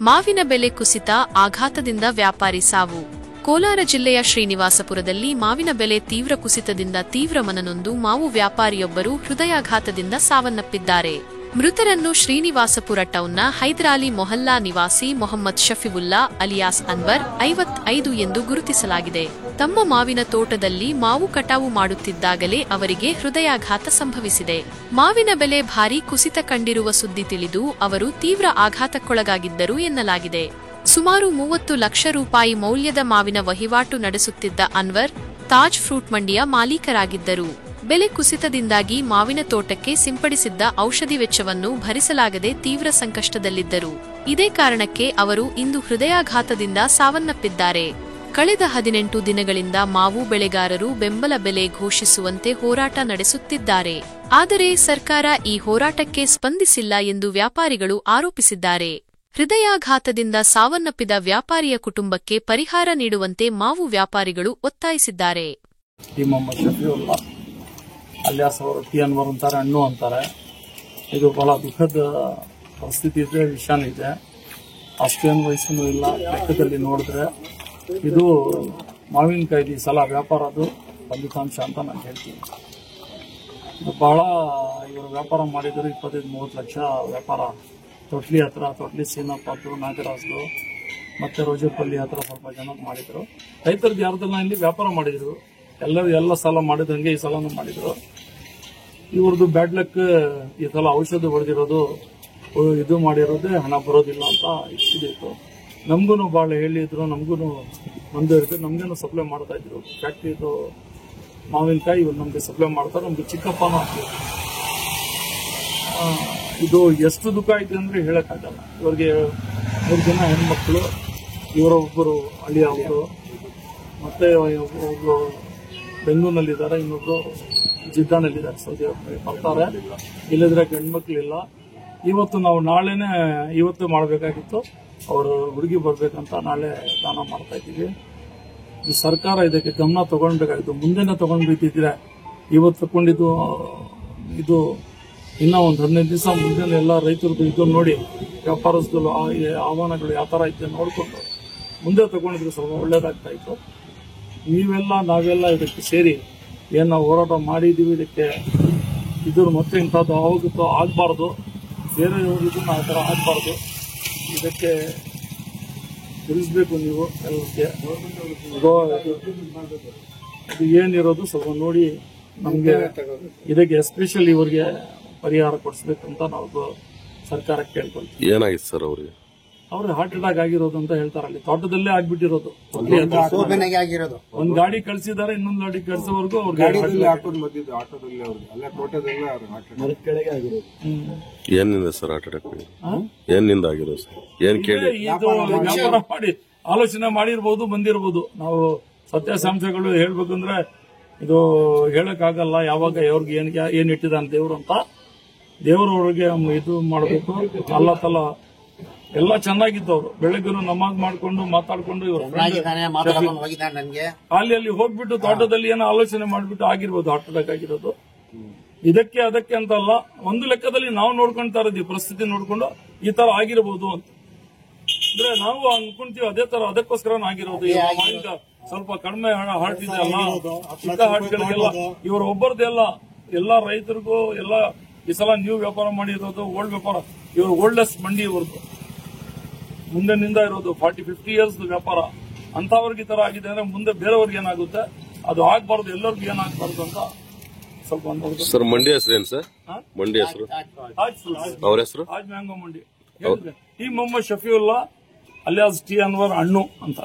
ಮಾವಿನ ಬೆಲೆ ಕುಸಿತ, ಆಘಾತದಿಂದ ವ್ಯಾಪಾರಿ ಸಾವು. ಕೋಲಾರ ಜಿಲ್ಲೆಯ ಶ್ರೀನಿವಾಸಪುರದಲ್ಲಿ ಮಾವಿನ ಬೆಲೆ ತೀವ್ರ ಕುಸಿತದಿಂದ ತೀವ್ರ ಮನನೊಂದು ಮಾವು ವ್ಯಾಪಾರಿಯೊಬ್ಬರು ಹೃದಯಾಘಾತದಿಂದ ಸಾವನ್ನಪ್ಪಿದ್ದಾರೆ. ಮೃತರನ್ನು ಶ್ರೀನಿವಾಸಪುರ ಟೌನ್ನ ಹೈದರಾಲಿ ಮೊಹಲ್ಲಾ ನಿವಾಸಿ ಮೊಹಮ್ಮದ್ ಶಫೀವುಲ್ಲಾ ಅಲಿಯಾಸ್ ಅನ್ವರ್ 55 ಎಂದು ಗುರುತಿಸಲಾಗಿದೆ. ತಮ್ಮ ಮಾವಿನ ತೋಟದಲ್ಲಿ ಮಾವು ಕಟಾವು ಮಾಡುತ್ತಿದ್ದಾಗಲೇ ಅವರಿಗೆ ಹೃದಯಾಘಾತ ಸಂಭವಿಸಿದೆ. ಮಾವಿನ ಬೆಲೆ ಭಾರೀ ಕುಸಿತ ಕಂಡಿರುವ ಸುದ್ದಿ ತಿಳಿದು ಅವರು ತೀವ್ರ ಆಘಾತಕ್ಕೊಳಗಾಗಿದ್ದರು ಎನ್ನಲಾಗಿದೆ. ಸುಮಾರು 30 ಲಕ್ಷ ರೂಪಾಯಿ ಮೌಲ್ಯದ ಮಾವಿನ ವಹಿವಾಟು ನಡೆಸುತ್ತಿದ್ದ ಅನ್ವರ್ ತಾಜ್ ಫ್ರೂಟ್ ಮಂಡಿಯ ಮಾಲೀಕರಾಗಿದ್ದರು. ಬೆಲೆ ಕುಸಿತದಿಂದಾಗಿ ಮಾವಿನ ತೋಟಕ್ಕೆ ಸಿಂಪಡಿಸಿದ್ದ ಔಷಧಿ ವೆಚ್ಚವನ್ನು ಭರಿಸಲಾಗದೆ ತೀವ್ರ ಸಂಕಷ್ಟದಲ್ಲಿದ್ದರು. ಇದೇ ಕಾರಣಕ್ಕೆ ಅವರು ಇಂದು ಹೃದಯಾಘಾತದಿಂದ ಸಾವನ್ನಪ್ಪಿದ್ದಾರೆ. ಕಳೆದ 18 ದಿನಗಳಿಂದ ಮಾವು ಬೆಳೆಗಾರರು ಬೆಂಬಲ ಬೆಲೆ ಘೋಷಿಸುವಂತೆ ಹೋರಾಟ ನಡೆಸುತ್ತಿದ್ದಾರೆ. ಆದರೆ ಸರ್ಕಾರ ಈ ಹೋರಾಟಕ್ಕೆ ಸ್ಪಂದಿಸಿಲ್ಲ ಎಂದು ವ್ಯಾಪಾರಿಗಳು ಆರೋಪಿಸಿದ್ದಾರೆ. ಹೃದಯಾಘಾತದಿಂದ ಸಾವನ್ನಪ್ಪಿದ ವ್ಯಾಪಾರಿಯ ಕುಟುಂಬಕ್ಕೆ ಪರಿಹಾರ ನೀಡುವಂತೆ ಮಾವು ವ್ಯಾಪಾರಿಗಳು ಒತ್ತಾಯಿಸಿದ್ದಾರೆ. ಅಲಿಯಾಸ್ ಅವರು ಟಿ ಅನ್ವರ್ ಅಂತಾರೆ, ಹಣ್ಣು ಅಂತಾರೆ. ಇದು ಬಹಳ ದುಃಖದ ಪರಿಸ್ಥಿತಿ ಇದೆ, ವಿಷಯನೂ ಇದೆ. ಅಷ್ಟೇನು ವಯಸ್ಸೂ ಇಲ್ಲ ಲೆಕ್ಕದಲ್ಲಿ ನೋಡಿದ್ರೆ. ಇದು ಮಾವಿನಕಾಯ್ದು ಈ ಸಲ ವ್ಯಾಪಾರದ್ದು ಫಲಿತಾಂಶ ಅಂತ ನಾನು ಹೇಳ್ತೀನಿ. ಇದು ಬಹಳ ಇವರು ವ್ಯಾಪಾರ ಮಾಡಿದ್ರು 25-30 ಲಕ್ಷ ವ್ಯಾಪಾರ. ತೊಟ್ಲಿ ಹತ್ರ, ತೊಟ್ಲಿ ಸೀನಪ್ಪದ್ದು, ನಾಗರಾಜ್ದು ಮತ್ತೆ ರೋಜಪಲ್ಲಿ ಹತ್ರ ಸ್ವಲ್ಪ ಜನ ಮಾಡಿದ್ರು. ರೈತರದ್ದು ಯಾರ್ದೆಲ್ಲ ಇಲ್ಲಿ ವ್ಯಾಪಾರ ಮಾಡಿದ್ರು. ಎಲ್ಲ ಸಲ ಮಾಡಿದಂಗೆ ಈ ಸಲನೂ ಮಾಡಿದ್ರು. ಇವ್ರದ್ದು ಬ್ಯಾಡ್ ಲಕ್, ಈ ಸಲ ಔಷಧ ಹೊಡೆದಿರೋದು, ಇದು ಮಾಡಿರೋದೇ ಹಣ ಬರೋದಿಲ್ಲ ಅಂತ ಇದಿತ್ತು. ನಮಗೂ ಭಾಳ ಹೇಳಿದ್ರು, ನಮಗೂ ಒಂದು ಇರುತ್ತೆ, ನಮಗೇನು ಸಪ್ಲೈ ಮಾಡ್ತಾ ಇದ್ರು. ಫ್ಯಾಕ್ಟ್ರಿದು ಮಾವಿನಕಾಯಿ ಇವ್ರು ನಮಗೆ ಸಪ್ಲೈ ಮಾಡ್ತಾರೆ. ನಮ್ಗೆ ಚಿಕ್ಕಪ್ಪನೂ ಆಗ್ತಿದ್ರು. ಇದು ಎಷ್ಟು ದುಃಖ ಆಯ್ತು ಅಂದ್ರೆ ಹೇಳಕ್ಕಾಗಲ್ಲ. ಇವ್ರಿಗೆ 3 ಜನ ಹೆಣ್ಮಕ್ಳು, ಇವರೊಬ್ಬರು ಅಳಿಯ ಅವರು, ಮತ್ತೆ ಒಬ್ರು ಬೆಂಗಳೂರಿನಲ್ಲಿದ್ದಾರೆ, ಇನ್ನೊಬ್ರು ಜಿದ್ದಾನಲ್ಲಿದ್ದಾರೆ. ಸೌದಿ ಬರ್ತಾರೆ, ಇಲ್ಲದ್ರೆ ಗಂಡ್ಮಕ್ಳಿಲ್ಲ. ಇವತ್ತು ನಾವು ಇವತ್ತು ಮಾಡಬೇಕಾಗಿತ್ತು. ಅವರು ಹುಡುಗಿ ಬರ್ಬೇಕಂತ ನಾಳೆ ದಾನ ಮಾಡ್ತಾ ಇದ್ದೀವಿ. ಇದು ಸರ್ಕಾರ ಇದಕ್ಕೆ ಗಮನ ತಗೊಳ್ಬೇಕಾಗಿತ್ತು. ಮುಂದೆನೆ ತಗೊಂಡ್ಬಿಟ್ಟಿದ್ರೆ ಇವತ್ತು ತಗೊಂಡಿದ್ದು ಇದು ಇನ್ನೂ ಒಂದು 15 ದಿವಸ ಮುಂದೆ ಎಲ್ಲ ರೈತರದ್ದು ಇದು ನೋಡಿ, ವ್ಯಾಪಾರಸ್ಥರು ಆಹ್ವಾನಗಳು ಯಾವ ತರ ಐತೆ ನೋಡ್ಕೊಂಡು ಮುಂದೆ ತಗೊಂಡಿದ್ರೆ ಸ್ವಲ್ಪ ಒಳ್ಳೇದಾಗ್ತಾ ಇತ್ತು. ನಾವೆಲ್ಲ ಇದಕ್ಕೆ ಸೇರಿ ಏನ್ ನಾವು ಹೋರಾಟ ಮಾಡಿದೀವಿ, ಇದಕ್ಕೆ ಇದ್ರ ಮತ್ತೆ ಇಂಥದ್ದು ಆಗುತ್ತೋ ಆಗಬಾರ್ದು, ಬೇರೆಯವರು ಇದನ್ನ ಆ ಥರ ಆಗಬಾರ್ದು. ಇದಕ್ಕೆ ತಿಳಿಸ್ಬೇಕು ನೀವು ಎಲ್ಲರಿಗೆ. ಇದು ಏನಿರೋದು ಸ್ವಲ್ಪ ನೋಡಿ ನಮಗೆ ಇದಕ್ಕೆ ಎಸ್ಪೆಷಲಿ ಇವರಿಗೆ ಪರಿಹಾರ ಕೊಡಿಸ್ಬೇಕಂತ ನಾವು ಸರ್ಕಾರಕ್ಕೆ ಕೇಳ್ಕೊಳ್ತೀವಿ. ಏನಾಗಿತ್ತು ಸರ್ ಅವ್ರಿಗೆ? ಅವ್ರಿಗೆ ಹಾರ್ಟ್ ಅಟ್ಯಾಕ್ ಆಗಿರೋದು ಅಂತ ಹೇಳ್ತಾರೆ. ಅಲ್ಲಿ ತೋಟದಲ್ಲೇ ಆಗ್ಬಿಟ್ಟಿರೋದು. ಒಂದ್ ಗಾಡಿ ಕಳ್ಸಿದ್ದಾರೆ, ಇನ್ನೊಂದು ಗಾಡಿ ಕಳ್ಸೋವರೆಗೂ ಏನಿಂದ ಸರ್ ಹಾರ್ಟ್ ಅಟ್ಯಾಕ್? ಏನಿಂದ ಆಗಿರೋದು ಸರ್? ಏನ್ ಕೇಳಿ ವ್ಯಾಪಾರ ಮಾಡಿ ಆಲೋಚನೆ ಮಾಡಿರ್ಬೋದು, ಬಂದಿರ್ಬೋದು. ನಾವು ಸತ್ಯಾಂಶಗಳು ಹೇಳ್ಬೇಕಂದ್ರೆ ಇದು ಹೇಳಕ್ಕಾಗಲ್ಲ. ಯಾವಾಗ ಅವ್ರಿಗೆ ಏನ್ ಇಟ್ಟಿದ್ದಾನೆ ದೇವ್ರು ಅಂತ. ದೇವ್ರವ್ರಿಗೆ ಇದು ಮಾಡಬೇಕು. ಅಲ್ಲ ತಲ ಎಲ್ಲ ಚೆನ್ನಾಗಿದ್ದವ್ರು. ಬೆಳಗ್ಗೆ ನಮಾಜ್ ಮಾಡ್ಕೊಂಡು ಮಾತಾಡ್ಕೊಂಡು ಅಲ್ಲಿ ಹೋಗ್ಬಿಟ್ಟು ತೋಟದಲ್ಲಿ ಏನೋ ಆಲೋಚನೆ ಮಾಡ್ಬಿಟ್ಟು ಆಗಿರ್ಬೋದು ಹಾರ್ಟ್ ಅಟ್ಯಾಕ್ ಆಗಿರೋದು. ಇದಕ್ಕೆ ಅದಕ್ಕೆ ಅಂತಲ್ಲ, ಒಂದು ಲೆಕ್ಕದಲ್ಲಿ ನಾವು ನೋಡ್ಕೊಂತಾ ಇರೋದು ಪರಿಸ್ಥಿತಿ ನೋಡ್ಕೊಂಡು ಈ ತರ ಆಗಿರ್ಬೋದು ಅಂತ. ಅಂದ್ರೆ ನಾವು ಅನ್ಕೊಂತೀವಿ ಅದೇ ತರ, ಅದಕ್ಕೋಸ್ಕರ ಆಗಿರೋದು. ಸ್ವಲ್ಪ ಕಡಿಮೆ ಹಾರ್ಟ್ ಇದೆ ಅಲ್ಲ, ಚಿಕ್ಕ ಹಾರ್ಟ್ಗಳಿಗೆಲ್ಲ ಇವ್ರ ಒಬ್ಬರದೆಲ್ಲ ಎಲ್ಲ ರೈತರಿಗೂ ಎಲ್ಲ ಈ ಸಲ ನ್ಯೂ ವ್ಯಾಪಾರ ಮಾಡಿರೋದು, ಓಲ್ಡ್ ವ್ಯಾಪಾರ. ಇವರು ಓಲ್ಡೆಸ್ಟ್ ಮಂಡಿ ಇವ್ರದ್ದು, ಮುಂದೆನಿಂದ ಇರೋದು 40-50 ಇಯರ್ಸ್ ವ್ಯಾಪಾರ. ಅಂತವ್ರಿಗೆ ಈ ತರ ಆಗಿದೆ ಅಂದ್ರೆ ಮುಂದೆ ಬೇರೆಯವ್ರಿಗೆ ಏನಾಗುತ್ತೆ, ಅದು ಆಗ್ಬಾರ್ದು, ಎಲ್ಲರಿಗೂ ಏನಾಗಬಾರ್ದು ಅಂತ ಸ್ವಲ್ಪ ಸರ್. ಮಂಡಿ ಹೆಸರು ಏನ್ ಸರ್? ಮಂಡಿ ಹೆಸರು ಅವ್ರ ಹೆಸರು Taj mango Mandi. T Mohammed Shafiulla alias T Anwar ಹಣ್ಣು ಅಂತ.